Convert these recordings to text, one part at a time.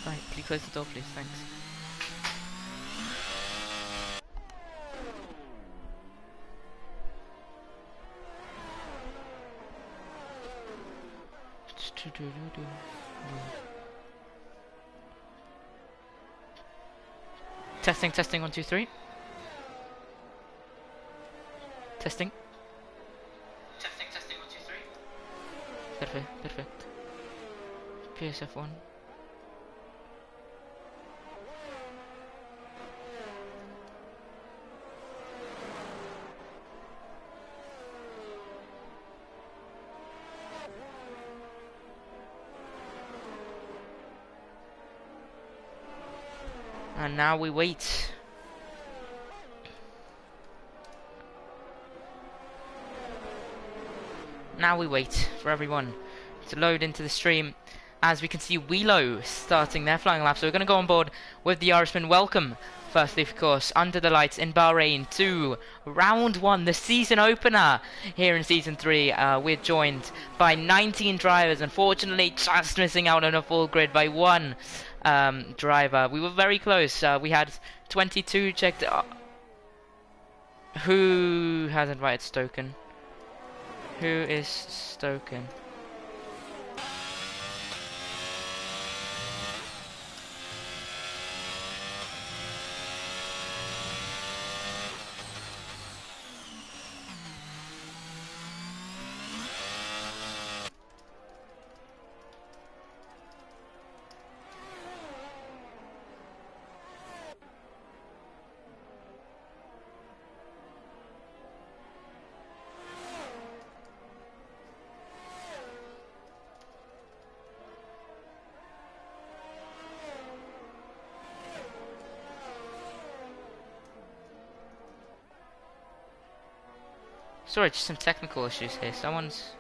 Right, can you close the door, please? Thanks. Testing, testing, 1, 2, 3. Testing. Testing, testing, 1, 2, 3. Perfect, perfect. PSF1. And now we wait. Now we wait for everyone to load into the stream. As we can see Wheelo starting their flying lap. So we're going to go on board with the Irishman. Welcome, firstly, of course, under the lights in Bahrain to round 1, the season opener here in season 3. We're joined by 19 drivers, unfortunately just missing out on a full grid by one driver. We were very close. We had 22 checked. Who has invited Stoken? Who is Stoken? Sorry, just some technical issues here. Someone's...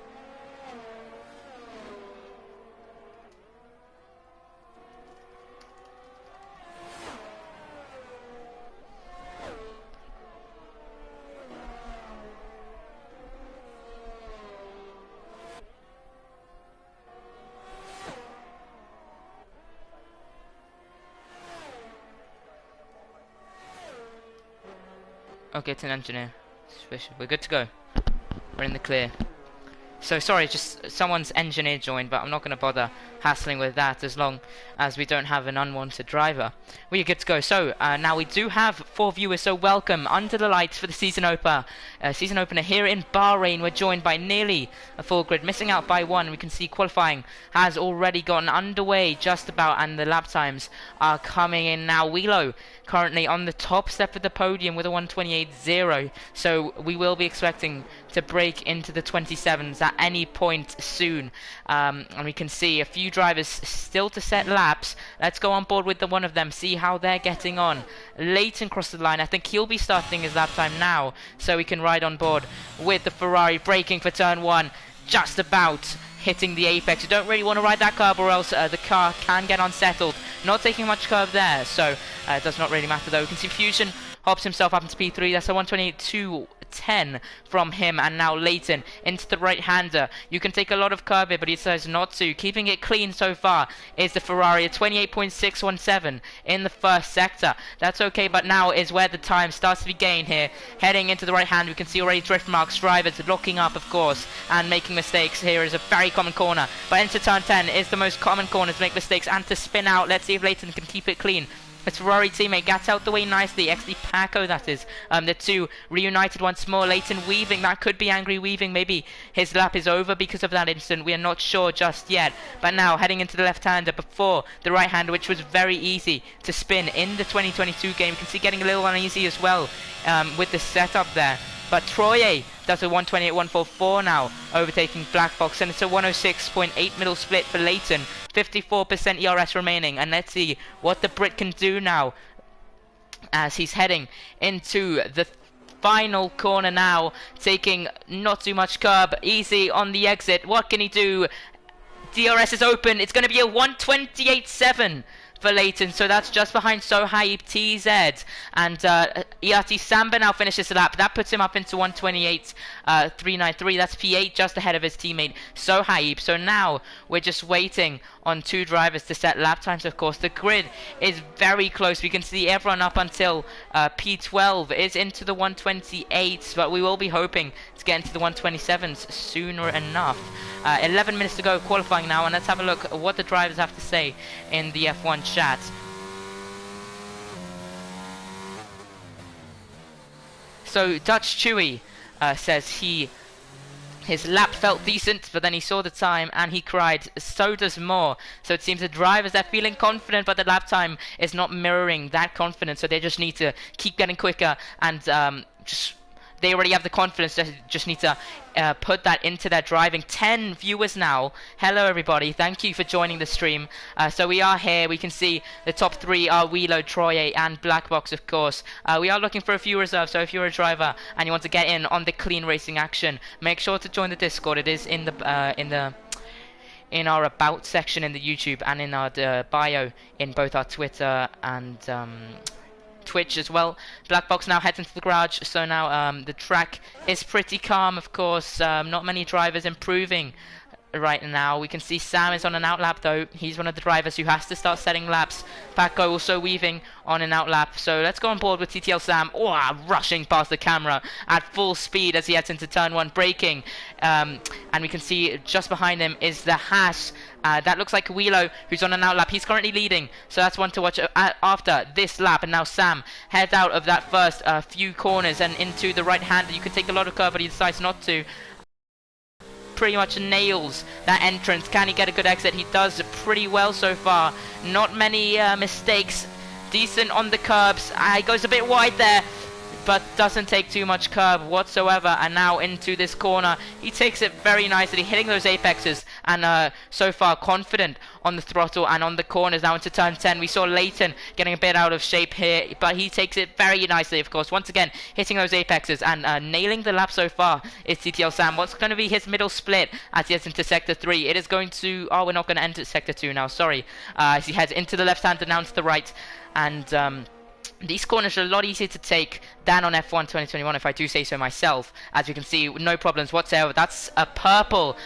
Okay, it's an engineer. Suspicious. We're good to go. We're in the clear. So sorry, just someone's engineer joined, but I'm not going to bother hassling with that as long as we don't have an unwanted driver. We're good to go. So now we do have 4 viewers, so welcome under the lights for the season opener. Season opener here in Bahrain. We're joined by nearly a full grid, missing out by 1. We can see qualifying has already gotten underway just about, and the lap times are coming in now. Wheelo currently on the top step of the podium with a 1:28.0, so we will be expecting to break into the 27s at any point soon. And we can see a few drivers still to set laps. Let's go on board with the one of them, see how they're getting on. Leighton crossed the line. I think he'll be starting his lap time now, so we can ride on board with the Ferrari, braking for turn 1, just about hitting the apex. You don't really want to ride that curb, or else the car can get unsettled. Not taking much curve there, so it does not really matter though. We can see Fusion hops himself up into P3. That's a 1:28.210 from him. And now Leighton into the right-hander. You can take a lot of curve here, but he says not to. Keeping it clean so far is the Ferrari at 28.617 in the first sector. That's okay, but now is where the time starts to be gained here. Heading into the right-hand, we can see already drift marks. Drivers locking up, of course, and making mistakes. Here is a very common corner, but into turn 10 is the most common corner to make mistakes and to spin out. Let's see if Leighton can keep it clean. His Ferrari teammate gets out the way nicely. XD Paco, that is. The two reunited once more. Leighton weaving. That could be angry weaving. Maybe his lap is over because of that incident. We are not sure just yet. But now heading into the left-hander before the right-hander, which was very easy to spin in the 2022 game. You can see getting a little uneasy as well with the setup there. But Troye does a 1:28.144 now, overtaking Black Box, and it's a 106.8 middle split for Leighton. 54% ERS remaining, and let's see what the Brit can do now as he's heading into the final corner now, taking not too much curb, easy on the exit. What can he do? DRS is open. It's going to be a 1:28.7 for Leighton, so that's just behind Sohaib TZ, and Iati Samba now finishes the lap. That puts him up into 128.393. That's P8, just ahead of his teammate Sohaib. So now we're just waiting on 2 drivers to set lap times. Of course, the grid is very close. We can see everyone up until P12 is into the 128s, but we will be hoping to get into the 127s sooner enough. 11 minutes to go, qualifying now, and let's have a look at what the drivers have to say in the F1 chat. So Dutch Chewy says his lap felt decent, but then he saw the time and he cried, so does more. So it seems the drivers are feeling confident, but the lap time is not mirroring that confidence, so they just need to keep getting quicker, and they already have the confidence, they just need to put that into their driving. 10 viewers now. Hello everybody, thank you for joining the stream. So we are here, we can see the top 3 are Wheelo, Troye and Blackbox, of course. We are looking for a few reserves, so if you're a driver and you want to get in on the clean racing action, make sure to join the Discord. It is in our about section in the YouTube, and in our bio in both our Twitter and Twitch as well. Blackbox now heads into the garage, so now the track is pretty calm, of course. Not many drivers improving right now. We can see Sam is on an out lap though. He's one of the drivers who has to start setting laps. Paco also weaving on an out lap. So let's go on board with TTL Sam. Oh, rushing past the camera at full speed as he heads into turn 1, braking. And we can see just behind him is the Haas. That looks like Wheelo, who's on an out lap. He's currently leading, so that's one to watch after this lap. And now Sam heads out of that first few corners and into the right hand. You can take a lot of curve, but he decides not to. Pretty much nails that entrance. Can he get a good exit? He does pretty well so far. Not many mistakes. Decent on the curbs. He goes a bit wide there, but doesn't take too much curb whatsoever. And now into this corner, he takes it very nicely, hitting those apexes, and so far confident on the throttle and on the corners. Now into turn 10, we saw Leighton getting a bit out of shape here, but he takes it very nicely, of course. Once again, hitting those apexes and nailing the lap so far is TTL Sam. What's going to be his middle split as he heads into sector 3? It is going to... Oh, we're not going to enter sector 2 now, sorry. As he heads into the left hand and down to the right. And these corners are a lot easier to take than on F1 2021, if I do say so myself. As you can see, no problems whatsoever. That's a purple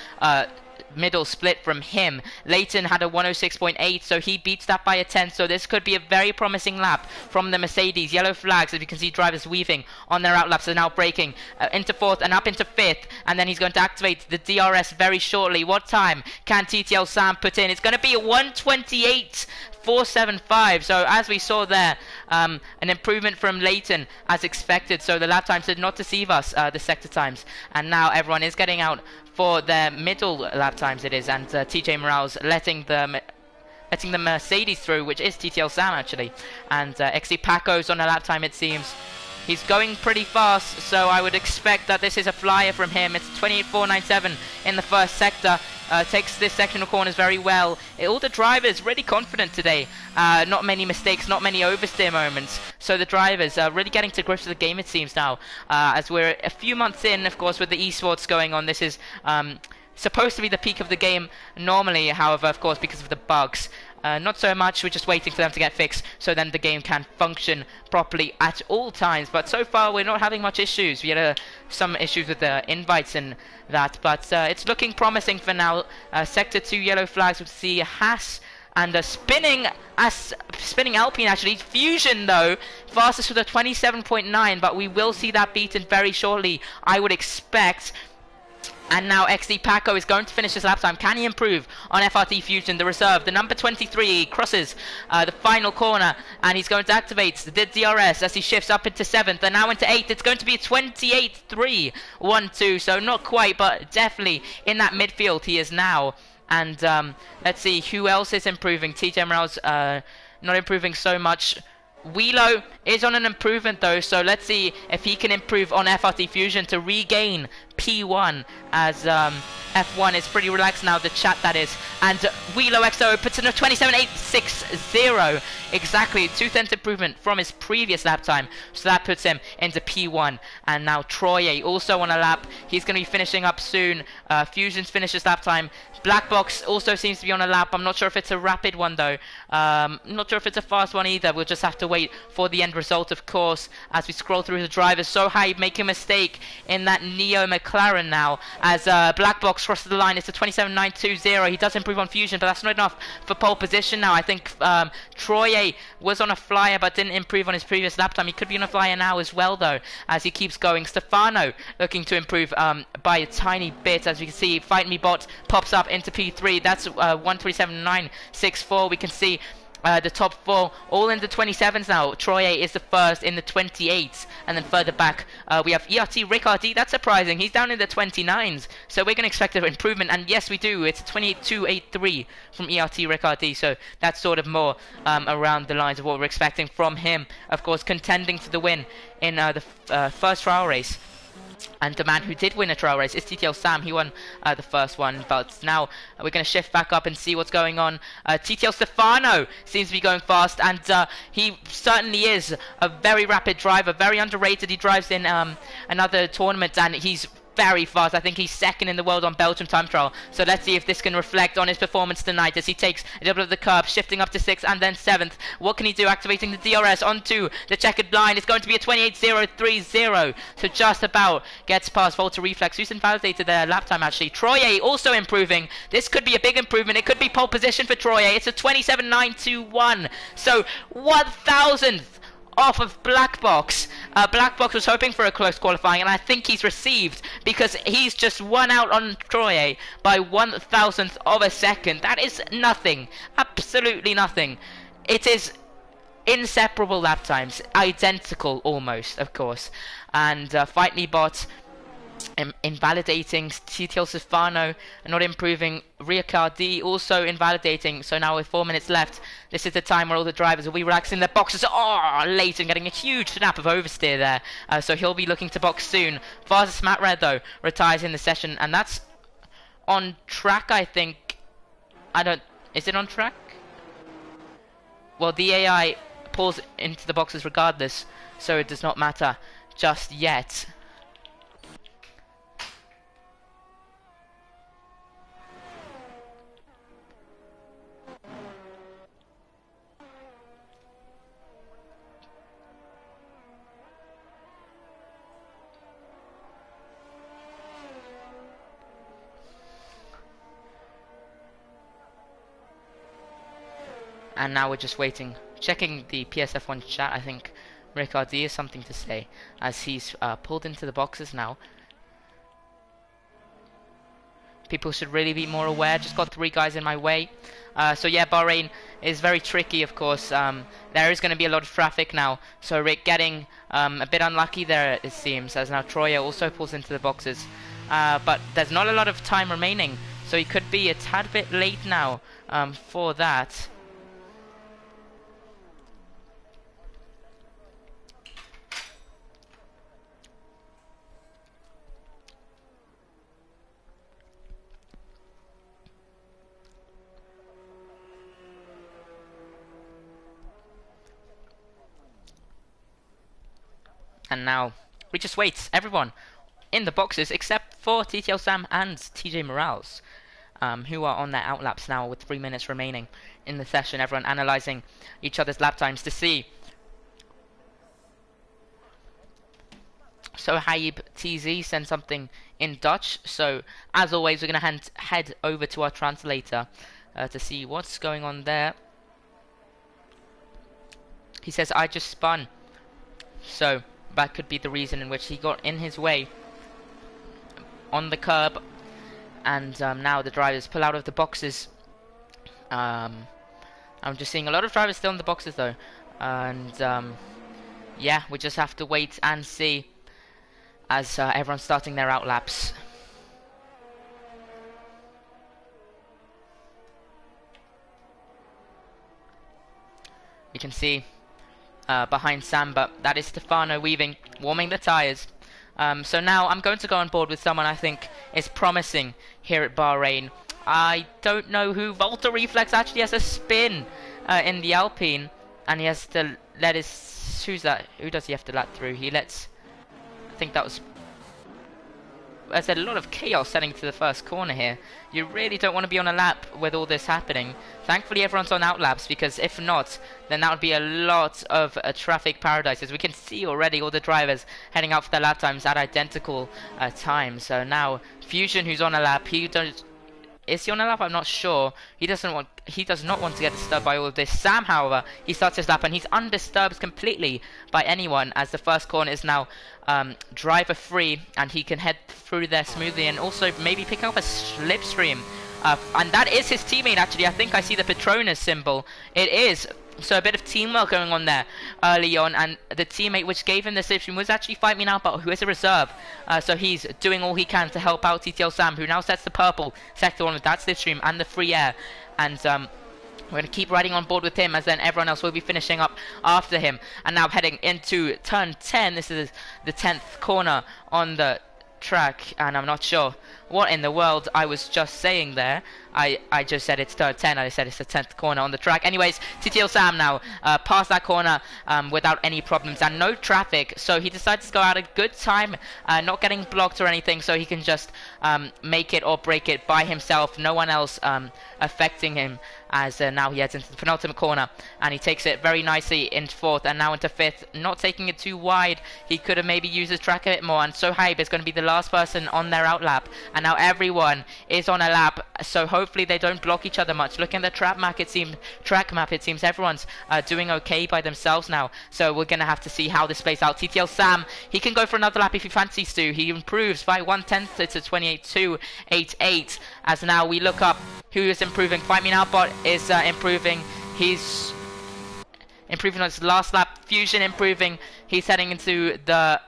middle split from him. Leighton had a 106.8, so he beats that by a 10. So this could be a very promising lap from the Mercedes. Yellow flags, as you can see, drivers weaving on their out laps. Are now braking into 4th and up into 5th, and then he's going to activate the DRS very shortly. What time can TTL Sam put in? It's going to be a 128.475. So as we saw there, an improvement from Leighton as expected. So the lap times did not deceive us, the sector times. And now everyone is getting out for their middle lap times, it is, and TJ Morales letting the Mercedes through, which is TTL Sam actually. And XC Paco's on a lap time, it seems. He's going pretty fast, so I would expect that this is a flyer from him. It's 28.497 in the first sector. Takes this sectional corners very well. All the drivers really confident today. Not many mistakes, not many oversteer moments. So the drivers are really getting to grips with the game, it seems now. As we're a few months in, of course, with the esports going on. This is supposed to be the peak of the game normally, however, of course, because of the bugs. Not so much, we're just waiting for them to get fixed so then the game can function properly at all times. But so far we're not having much issues. We had some issues with the invites and that, but it's looking promising for now. Sector 2 yellow flags, we see Haas and spinning Alpine actually. Fusion though, fastest with a 27.9, but we will see that beaten very shortly, I would expect. And now XD Paco is going to finish his lap time. Can he improve on FRT Fusion, the reserve? The number 23 crosses the final corner, and he's going to activate the DRS as he shifts up into 7th and now into 8th. It's going to be a 28.312, so not quite, but definitely in that midfield he is now. And let's see who else is improving. TJ Morales not improving so much. Wheelo is on an improvement though, so let's see if he can improve on FRT Fusion to regain P1 as F1 is pretty relaxed now, the chat that is, and Wheelo XO puts in a 27.860, exactly 2/10 improvement from his previous lap time, so that puts him into P1. And now Troye also on a lap, he's going to be finishing up soon. Fusion's finished his lap time. Black Box also seems to be on a lap. I'm not sure if it's a rapid one though. Not sure if it's a fast one either. We'll just have to wait for the end result, of course, as we scroll through the drivers. So Hype make a mistake in that Neo McLaren now, as Black Box crosses the line. It's a 27.920. He does improve on Fusion, but that's not enough for pole position now. I think Troye was on a flyer but didn't improve on his previous lap time. He could be on a flyer now as well though, as he keeps going. Stefano looking to improve by a tiny bit, as we can see. Fight Me Bot pops up into P3. That's 127.964. We can see the top four all in the 27s now. Troye is the first in the 28s, and then further back we have ERT Ricardi. That's surprising, he's down in the 29s, so we're going to expect an improvement, and yes we do. It's 28.283 from ERT Ricardi, so that's sort of more around the lines of what we're expecting from him. Of course, contending for the win in the first trial race. And the man who did win a trial race is TTL Sam. He won the first one, but now we're going to shift back up and see what's going on. TTL Stefano seems to be going fast, and he certainly is a very rapid driver, very underrated. He drives in another tournament, and he's very fast. I think he's second in the world on Belgium time trial. So let's see if this can reflect on his performance tonight as he takes a little bit of the curb, shifting up to 6th and then 7th. What can he do? Activating the DRS onto the checkered line. It's going to be a 28.030. So just about gets past Volta Reflex, who's invalidated their lap time actually. Troye also improving. This could be a big improvement. It could be pole position for Troye. It's a 27.921. So 1,000th off of Black Box. Black Box was hoping for a close qualifying, and I think he's received, because he's just won out on Troye by 1,000th of a second. That is nothing, absolutely nothing. It is inseparable lap times, identical almost, of course. And Fight Me Bot invalidating TTL Stefano and not improving. Ricardi also invalidating. So now with 4 minutes left, this is the time where all the drivers will be relaxing their boxes. Oh, Leighton getting a huge snap of oversteer there. So he'll be looking to box soon. Fastest Matt Red though retires in the session, and that's on track, I think. Is it on track? Well, the AI pulls into the boxes regardless, so it does not matter just yet. And now we're just waiting, checking the PSF1 chat. I think Ricardi has something to say, as he's pulled into the boxes now. People should really be more aware. Just got 3 guys in my way. So yeah, Bahrain is very tricky, of course. There is going to be a lot of traffic now, so Rick getting a bit unlucky there, it seems, as now Troye also pulls into the boxes. But there's not a lot of time remaining, so he could be a tad bit late now for that. And now we just wait, everyone in the boxes except for TTL Sam and TJ Morales, who are on their outlaps now with 3 minutes remaining in the session. Everyone analysing each other's lap times to see. So Haib TZ sent something in Dutch, so as always we're going to head over to our translator to see what's going on there. He says, I just spun. So that could be the reason in which he got in his way on the curb, and now the drivers pull out of the boxes. I'm just seeing a lot of drivers still in the boxes though, and yeah, we just have to wait and see as everyone's starting their outlaps. You can see behind Sam, but that is Stefano weaving, warming the tyres. So now I'm going to go on board with someone I think is promising here at Bahrain. I don't know who. Volta Reflex actually has a spin in the Alpine, and he has to let his... Who's that? Who does he have to lap through? He lets... I think that was... There's a lot of chaos heading to the first corner here. You really don't want to be on a lap with all this happening. Thankfully everyone's on out laps, because if not, then that would be a lot of traffic paradise. As we can see already, all the drivers heading out for their lap times at identical times. So now Fusion, who's on a lap, is he on a lap? I'm not sure. He does not want to get disturbed by all of this. Sam, however, he starts his lap and he's undisturbed completely by anyone, as the first corner is now driver free, and he can head through there smoothly, and also maybe pick up a slipstream. And that is his teammate, actually. I think I see the Patronus symbol. It is. So a bit of teamwork going on there early on, and the teammate which gave him the slipstream was actually Fight Me Now, but who is a reserve. So he's doing all he can to help out TTL Sam, who now sets the purple sector on with that slipstream and the free air. And we're going to keep riding on board with him, as then everyone else will be finishing up after him. And now heading into turn 10. This is the 10th corner on the track, and I'm not sure what in the world I was just saying there. I just said it's turn 10. I said it's the 10th corner on the track. Anyways, TTL Sam now past that corner without any problems and no traffic. So he decides to go out a good time, not getting blocked or anything, so he can just make it or break it by himself. No one else affecting him, as now he heads into the penultimate corner, and he takes it very nicely into fourth and now into fifth, not taking it too wide. He could have maybe used his track a bit more, and so Hybe is going to be the last person on their out lap, and now everyone is on a lap, so hopefully they don't block each other much. Looking at the track map, it seems everyone's doing okay by themselves now, so we're going to have to see how this plays out. TTL Sam, he can go for another lap if he fancies to. He improves by 1/10 to 28.288, as now we look up who is improving. Fight Me Now bot is improving. He's improving on his last lap. Fusion improving. He's heading into the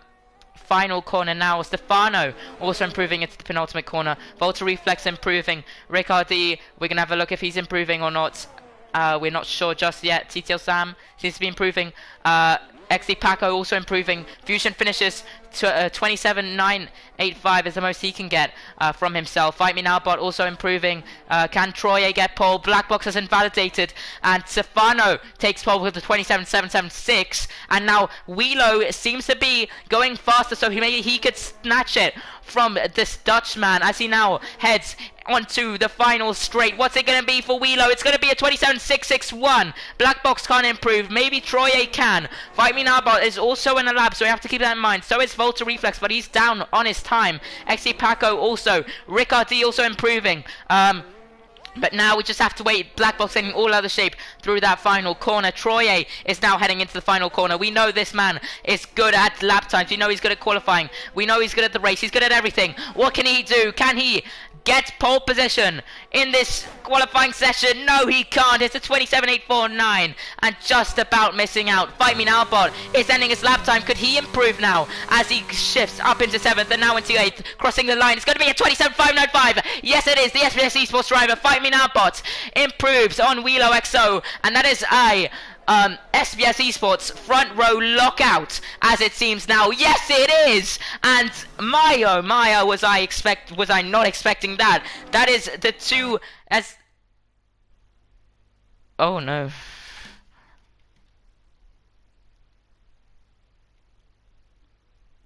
final corner now. Stefano also improving into the penultimate corner. Volta Reflex improving. Ricardi, we're going to have a look if he's improving or not. We're not sure just yet. TTL Sam seems to be improving. XD Paco also improving. Fusion finishes to 27.985 is the most he can get from himself. Fight Me Now bot also improving. Can Troye get pole? Black Box has invalidated, and Stefano takes pole with the 27.776, and now Wheelo seems to be going faster, so maybe he could snatch it from this Dutchman as he now heads onto the final straight. What's it going to be for Wheelo? It's going to be a 27.661. Black Box can't improve. Maybe Troye can. Fight Me Now bot is also in a lap, so we have to keep that in mind. So is Volta Reflex, but he's down on his time. XC Paco also. Ricardi also improving. But now we just have to wait. Black Box getting all other shape through that final corner. Troye is now heading into the final corner. We know this man is good at lap times. We know he's good at qualifying. We know he's good at the race. He's good at everything. What can he do? Can he get pole position in this qualifying session? No, he can't. It's a 27.849 and just about missing out. Fight Me Now bot is ending his lap time. Could he improve now as he shifts up into 7th and now into 8th, crossing the line? It's going to be a 27.595. Yes, it is. The SBS Esports driver, Fight Me Now bot, improves on Wheelo XO, and that is SBS Esports front row lockout, as it seems now. Yes, it is. And my oh my, was I not expecting that? That is the two as... Oh no.